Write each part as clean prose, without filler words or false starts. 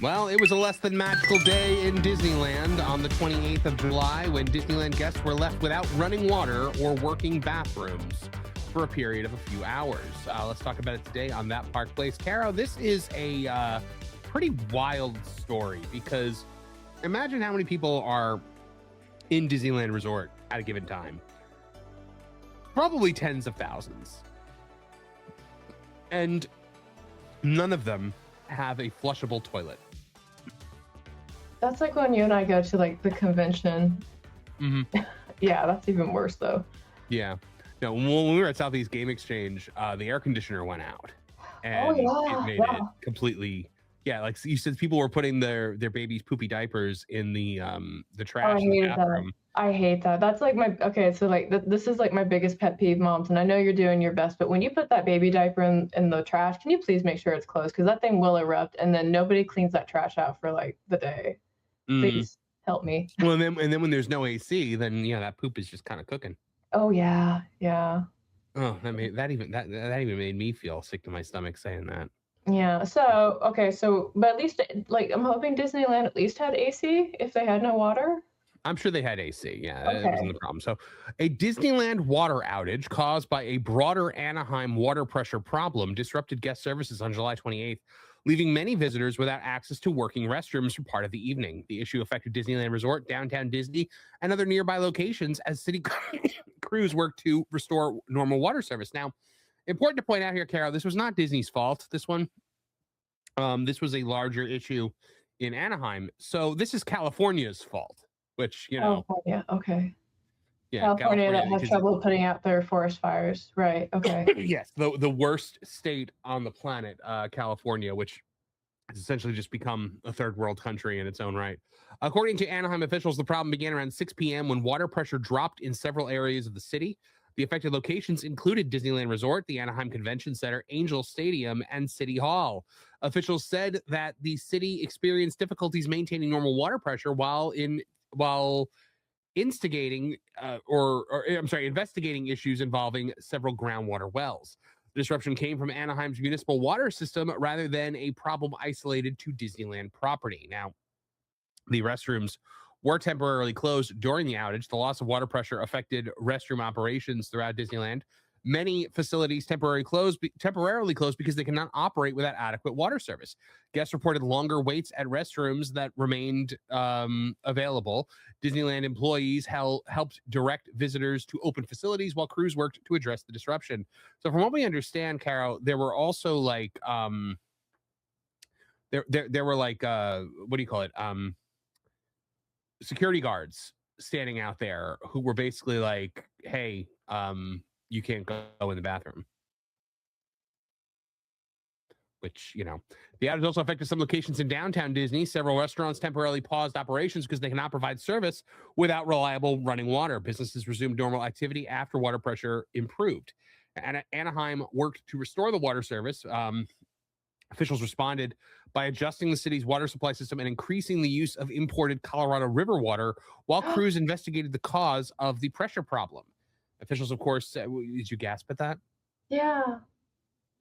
Well, it was a less than magical day in Disneyland on the 28th of July when Disneyland guests were left without running water or working bathrooms for a period of a few hours. Let's talk about it today on That Park Place. Caro, this is a pretty wild story because imagine how many people are in Disneyland Resort at a given time. Probably tens of thousands. And none of them have a flushable toilet. That's like when you and I go to like the convention. Mm-hmm. Yeah, that's even worse though. Yeah. No, when we were at Southeast Game Exchange, the air conditioner went out, and it made it completely. Yeah, like you said, people were putting their babies' poopy diapers in the trash in the bathroom. I hate that. That's like so like this is like my biggest pet peeve, moms, and I know you're doing your best, but when you put that baby diaper in the trash, can you please make sure it's closed? Because that thing will erupt, and then nobody cleans that trash out for like the day. Please help me. Well, and then when there's no AC, then that poop is just kind of cooking. Oh yeah. Oh, that even made me feel sick to my stomach saying that. Yeah. So but at least like I'm hoping Disneyland at least had AC if they had no water. I'm sure they had AC. Yeah, okay. That wasn't the problem. So, a Disneyland water outage caused by a broader Anaheim water pressure problem disrupted guest services on July 28th, leaving many visitors without access to working restrooms for part of the evening. The issue affected Disneyland Resort, Downtown Disney, and other nearby locations as city crews worked to restore normal water service. Now, important to point out here, Carol, this was not Disney's fault. This was a larger issue in Anaheim. So this is California's fault. Which, California, okay. Yeah, California that has trouble putting out their forest fires, right? Okay. Yes, the worst state on the planet, California, which has essentially just become a third world country in its own right. According to Anaheim officials, the problem began around 6 p.m. when water pressure dropped in several areas of the city. The affected locations included Disneyland Resort, the Anaheim Convention Center, Angel Stadium, and City Hall. Officials said that the city experienced difficulties maintaining normal water pressure while investigating issues involving several groundwater wells. The disruption came from Anaheim's municipal water system rather than a problem isolated to Disneyland property. Now, the restrooms were temporarily closed during the outage. The loss of water pressure affected restroom operations throughout Disneyland. Many facilities temporarily closed because they cannot operate without adequate water service. Guests reported longer waits at restrooms that remained available. Disneyland employees helped direct visitors to open facilities while crews worked to address the disruption. So from what we understand, Carol, there were also like there were like what do you call it? Security guards standing out there who were basically like, hey, you can't go in the bathroom. Which, the outage also affected some locations in downtown Disney. Several restaurants temporarily paused operations because they cannot provide service without reliable running water. Businesses resumed normal activity after water pressure improved. And Anaheim worked to restore the water service. Officials responded by adjusting the city's water supply system and increasing the use of imported Colorado River water while crews investigated the cause of the pressure problem. Officials, of course, said, did you gasp at that? Yeah.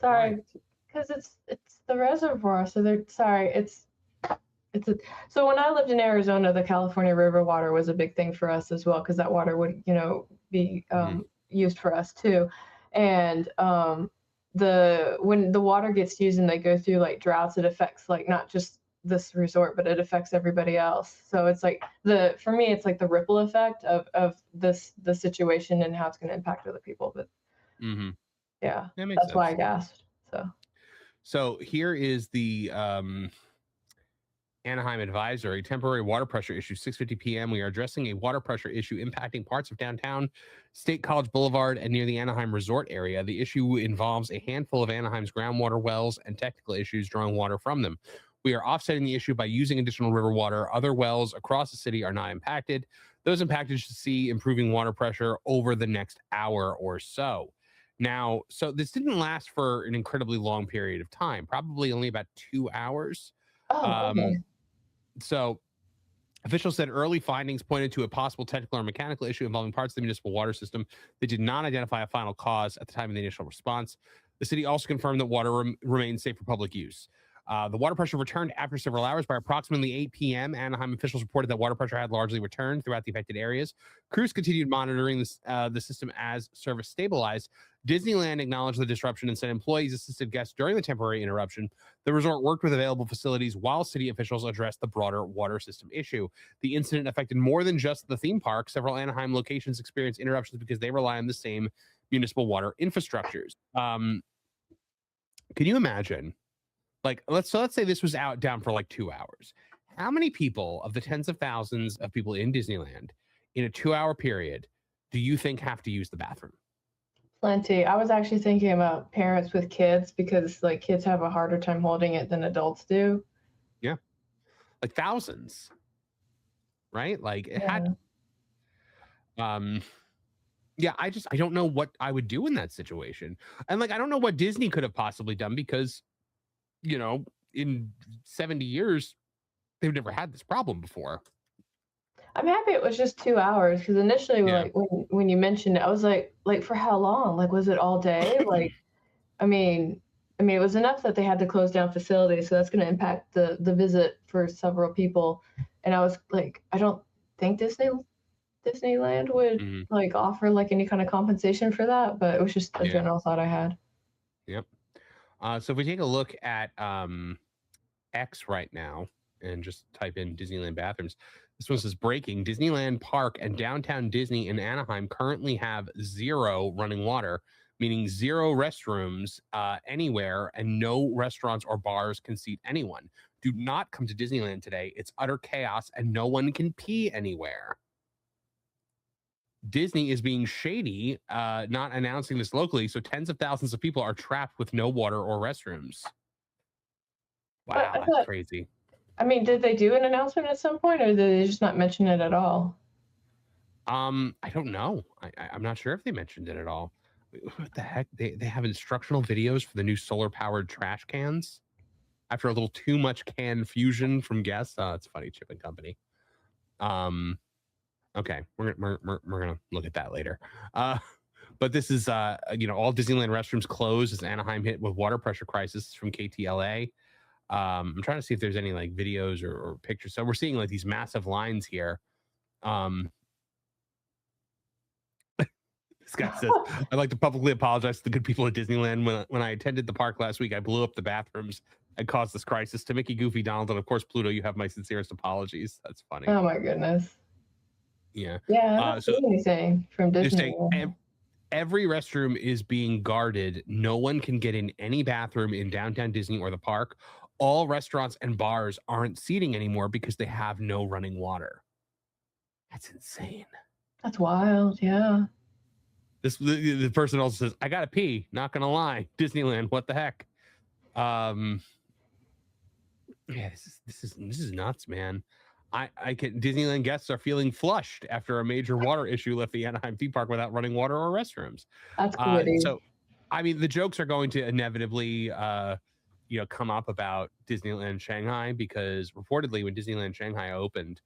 Sorry. Because it's the reservoir. So they're sorry. So when I lived in Arizona, the California River water was a big thing for us as well, because that water would, be used for us too. And when the water gets used and they go through like droughts, it affects like not just this resort, but it affects everybody else. So it's like for me, it's like the ripple effect of the situation and how it's going to impact other people. But yeah, that's sense. Why I gasped. So here is the Anaheim advisory: temporary water pressure issue, 6:50 p.m. We are addressing a water pressure issue impacting parts of downtown, State College Boulevard, and near the Anaheim Resort area. The issue involves a handful of Anaheim's groundwater wells and technical issues drawing water from them. We are offsetting the issue by using additional river water. Other wells across the city are not impacted. Those impacted should see improving water pressure over the next hour or so. Now, so this didn't last for an incredibly long period of time, probably only about 2 hours. Okay. So officials said early findings pointed to a possible technical or mechanical issue involving parts of the municipal water system. They did not identify a final cause at the time of the initial response. The city also confirmed that water remains safe for public use. The water pressure returned after several hours. By approximately 8 p.m., Anaheim officials reported that water pressure had largely returned throughout the affected areas. Crews continued monitoring the system as service stabilized. Disneyland acknowledged the disruption and said employees assisted guests during the temporary interruption. The resort worked with available facilities while city officials addressed the broader water system issue. The incident affected more than just the theme park. Several Anaheim locations experienced interruptions because they rely on the same municipal water infrastructures. Can you imagine? Like, let's say this was down for like 2 hours. How many people of the tens of thousands of people in Disneyland in a 2-hour period do you think have to use the bathroom? Plenty. I was actually thinking about parents with kids because like kids have a harder time holding it than adults do. Yeah. Like thousands. Right? Like it Yeah. had yeah, I don't know what I would do in that situation. And like I don't know what Disney could have possibly done because in 70 years they've never had this problem before. I'm happy it was just 2 hours because initially, Yeah. like when you mentioned it, I was like for how long? Like, was it all day? Like, I mean, it was enough that they had to close down facilities, so that's going to impact the visit for several people. And I was like, I don't think Disneyland would Mhm. like offer like any kind of compensation for that, but it was just a Yeah. general thought I had. Yep. So if we take a look at X right now and just type in Disneyland bathrooms, this one says breaking. Disneyland Park and Downtown Disney in Anaheim currently have 0 running water, meaning 0 restrooms anywhere, and no restaurants or bars can seat anyone. Do not come to Disneyland today. It's utter chaos and no one can pee anywhere. Disney is being shady, not announcing this locally, so tens of thousands of people are trapped with no water or restrooms. But Wow, I that's thought, crazy. I mean, did they do an announcement at some point, or did they just not mention it at all? I don't know. I'm not sure if they mentioned it at all. What the heck? They have instructional videos for the new solar powered trash cans. After a little too much can fusion from guests, it's funny. Chip and Company. Okay, we're gonna look at that later. But this is all Disneyland restrooms closed as Anaheim hit with water pressure crisis from KTLA. I'm trying to see if there's any like videos or pictures. So we're seeing like these massive lines here. This guy says, I'd like to publicly apologize to the good people at Disneyland. When I attended the park last week, I blew up the bathrooms and caused this crisis. To Mickey, Goofy, Donald, and of course Pluto, you have my sincerest apologies. That's funny. Oh my goodness. Yeah. Yeah, I don't see anything from Just Disney. every restroom is being guarded. No one can get in any bathroom in downtown Disney or the park. All restaurants and bars aren't seating anymore because they have no running water. That's insane. That's wild. Yeah. The person also says, I gotta pee, not gonna lie. Disneyland, what the heck? Yeah, this is nuts, man. Disneyland guests are feeling flushed after a major water issue left the Anaheim theme park without running water or restrooms. That's witty. So I mean the jokes are going to inevitably come up about Disneyland Shanghai, because reportedly when Disneyland Shanghai opened,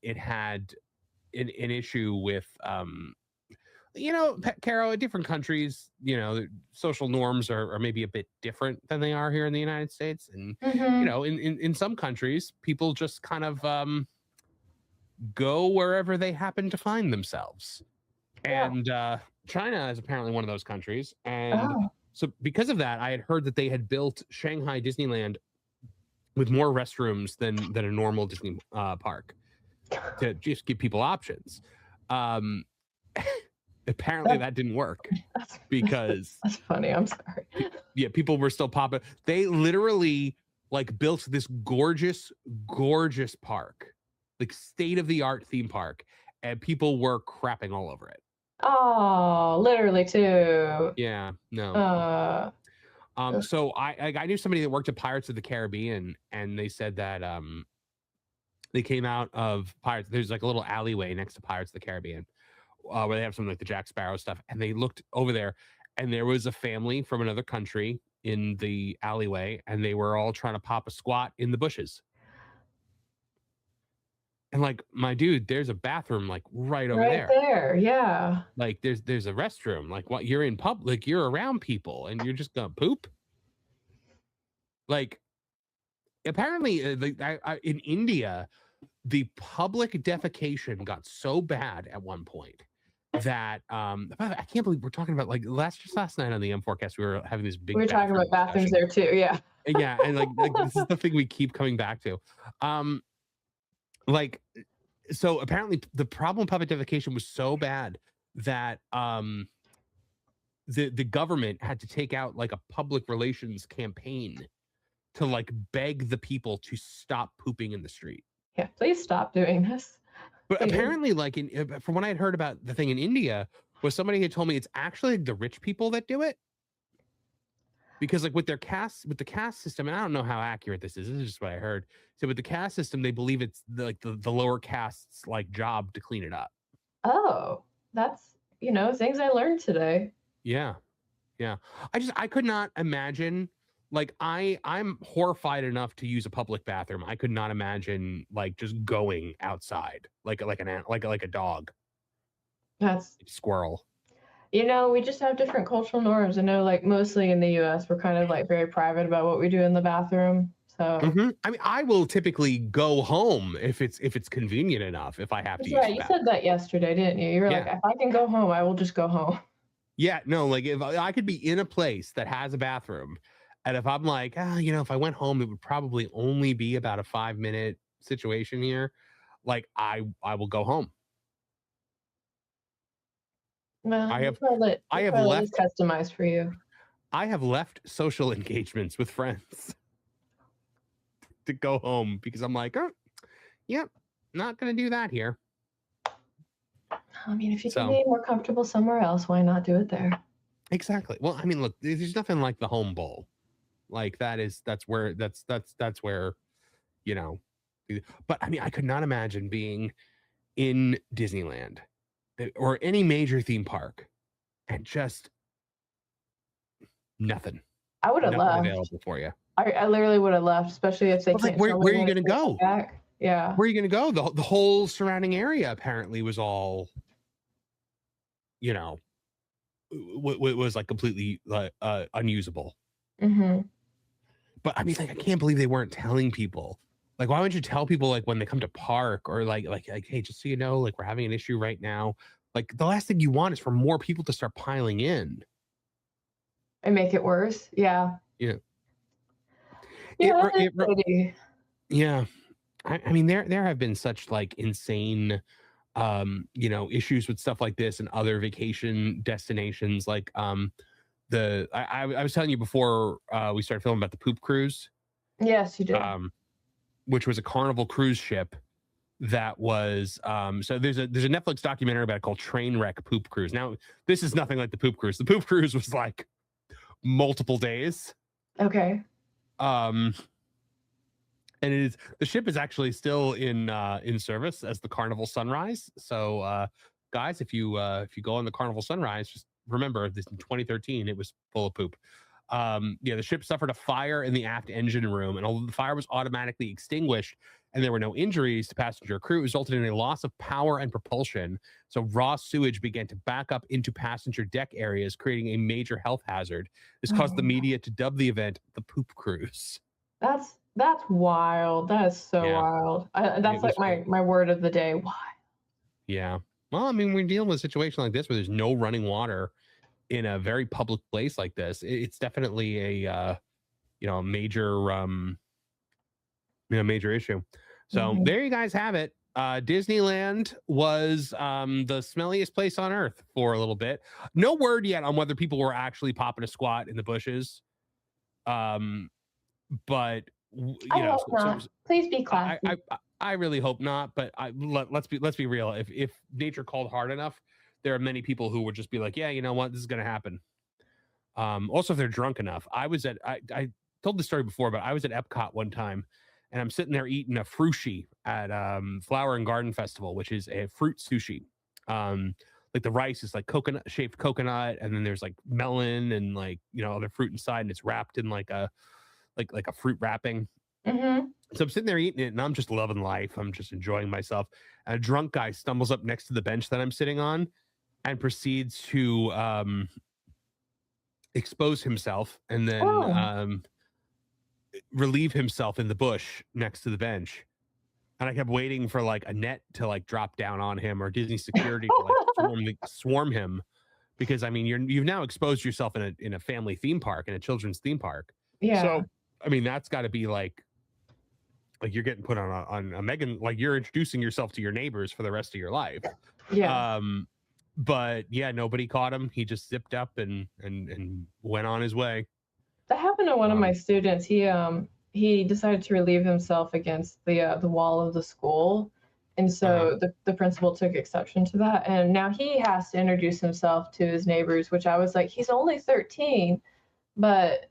it had an issue with Caro, in different countries, social norms are maybe a bit different than they are here in the United States. And, in some countries, people just kind of go wherever they happen to find themselves. Yeah. And China is apparently one of those countries. And Oh. so because of that, I had heard that they had built Shanghai Disneyland with more restrooms than a normal Disney park to just give people options. Apparently that didn't work because that's funny. I'm sorry. Yeah, people were still popping. They literally like built this gorgeous park, like state of the art theme park, and people were crapping all over it. Oh, literally too. Yeah, no. So I knew somebody that worked at Pirates of the Caribbean, and they said that they came out of Pirates. There's like a little alleyway next to Pirates of the Caribbean, where they have some like the Jack Sparrow stuff, and they looked over there, and there was a family from another country in the alleyway, and they were all trying to pop a squat in the bushes. And like, my dude, there's a bathroom like right over there. There, yeah. Like there's a restroom. Like, what, you're in public, you're around people, and you're just gonna poop. Like, apparently in India, the public defecation got so bad at one point that I can't believe we're talking about, like, just last night on the M forecast, we were having this big. We were talking about bathrooms there too. Yeah. Yeah, and like this is the thing we keep coming back to. Like, so apparently the problem with public defecation was so bad that the government had to take out like a public relations campaign to like beg the people to stop pooping in the street. Yeah, please stop doing this. But apparently, like from what I had heard about the thing in India, was somebody had told me it's actually the rich people that do it. Because like with the caste system, and I don't know how accurate this is just what I heard. So with the caste system, they believe it's the lower castes like job to clean it up. Oh, that's, things I learned today. Yeah. I could not imagine, like, I'm horrified enough to use a public bathroom. I could not imagine like just going outside like a dog. That's like a squirrel. We just have different cultural norms. I know, like, mostly in the US, we're kind of like very private about what we do in the bathroom. So I mean, I will typically go home if it's convenient enough, if I have to. Right, you said that yesterday, didn't you? You were like, if I can go home, I will just go home. Yeah, no, like if I could be in a place that has a bathroom, and if I'm like, if I went home, it would probably only be about a 5-minute situation here. Like I will go home. Well, I have left customized for you. I have left social engagements with friends to go home because I'm like, not gonna do that here. I mean, if you can be more comfortable somewhere else, why not do it there? Exactly. Well, I mean, look, there's nothing like the home bowl. Like that's where. But I mean, I could not imagine being in Disneyland or any major theme park and just nothing. I would have left. Available for you. I literally would have left, especially if they can't. Like, where are you going to go? Back. Yeah. Where are you going to go? The whole surrounding area apparently was all, was like completely unusable. Mm-hmm. But I mean, like, I can't believe they weren't telling people. Like, why wouldn't you tell people, like, when they come to park, or like, hey, just so you know, like, we're having an issue right now. Like, the last thing you want is for more people to start piling in and make it worse. Yeah. Yeah. Yeah. I mean, there have been such like insane, issues with stuff like this and other vacation destinations. Like, I was telling you before we started filming about the poop cruise. Yes, you did. Which was a Carnival cruise ship that was so there's a Netflix documentary about it called Trainwreck Poop Cruise. Now, this is nothing like the poop cruise. The poop cruise was like multiple days. Okay. And the ship is actually still in service as the Carnival Sunrise. So guys, if you go on the Carnival Sunrise, just remember this: in 2013 it was full of poop. The ship suffered a fire in the aft engine room, and although the fire was automatically extinguished and there were no injuries to passenger crew, it resulted in a loss of power and propulsion. So raw sewage began to back up into passenger deck areas, creating a major health hazard. This caused the media to dub the event the Poop Cruise. That's wild. That is so wild. That's like my word of the day. Why? Yeah. Well, I mean, we're dealing with a situation like this where there's no running water in a very public place like this. It's definitely a major major issue. So there you guys have it. Disneyland was the smelliest place on earth for a little bit. No word yet on whether people were actually popping a squat in the bushes. But I hope not. Please be classy. I really hope not. But let's be real. If nature called hard enough, there are many people who would just be like, yeah, you know what, this is going to happen. Also, if they're drunk enough. I told the story before, but I was at Epcot one time, and I'm sitting there eating a frushi at Flower and Garden Festival, which is a fruit sushi. Like the rice is like shaped coconut, and then there's like melon and like other fruit inside, and it's wrapped in like a fruit wrapping. Mm-hmm. So I'm sitting there eating it, and I'm just loving life. I'm just enjoying myself. And a drunk guy stumbles up next to the bench that I'm sitting on and proceeds to expose himself, and then relieve himself in the bush next to the bench. And I kept waiting for like a net to like drop down on him or Disney security to like swarm him, because I mean you've now exposed yourself in a family theme park, in a children's theme park. Yeah. So I mean that's got to be like you're getting put on a Megan, like you're introducing yourself to your neighbors for the rest of your life. Yeah. But yeah, nobody caught him. He just zipped up and went on his way. That happened to one of my students. He decided to relieve himself against the wall of the school, and so the principal took exception to that. And now he has to introduce himself to his neighbors, which I was like, he's only 13, but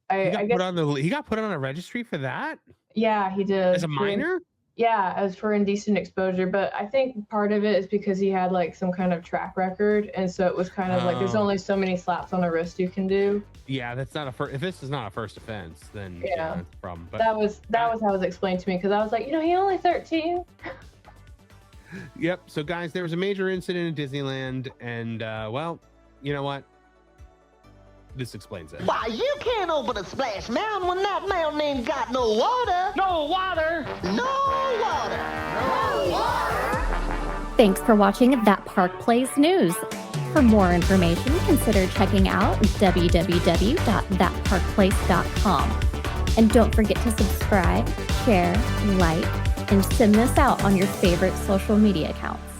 I guess he got put on a registry for that. Yeah, he did. As a minor? Yeah, as for indecent exposure. But I think part of it is because he had like some kind of track record, and so it was kind of like there's only so many slaps on the wrist you can do. Yeah, that's not a first. If this is not a first offense, then yeah, that's a problem. But that was how it was explained to me, because I was like, he only 13. Yep. So guys, there was a major incident in Disneyland, and well, you know what? This explains it. Why, you can't open a Splash Mountain when that mountain ain't got no water. No water. No water. No water. Thanks for watching That Park Plays News. For more information, consider checking out www.thatparkplace.com. And don't forget to subscribe, share, like, and send this out on your favorite social media accounts.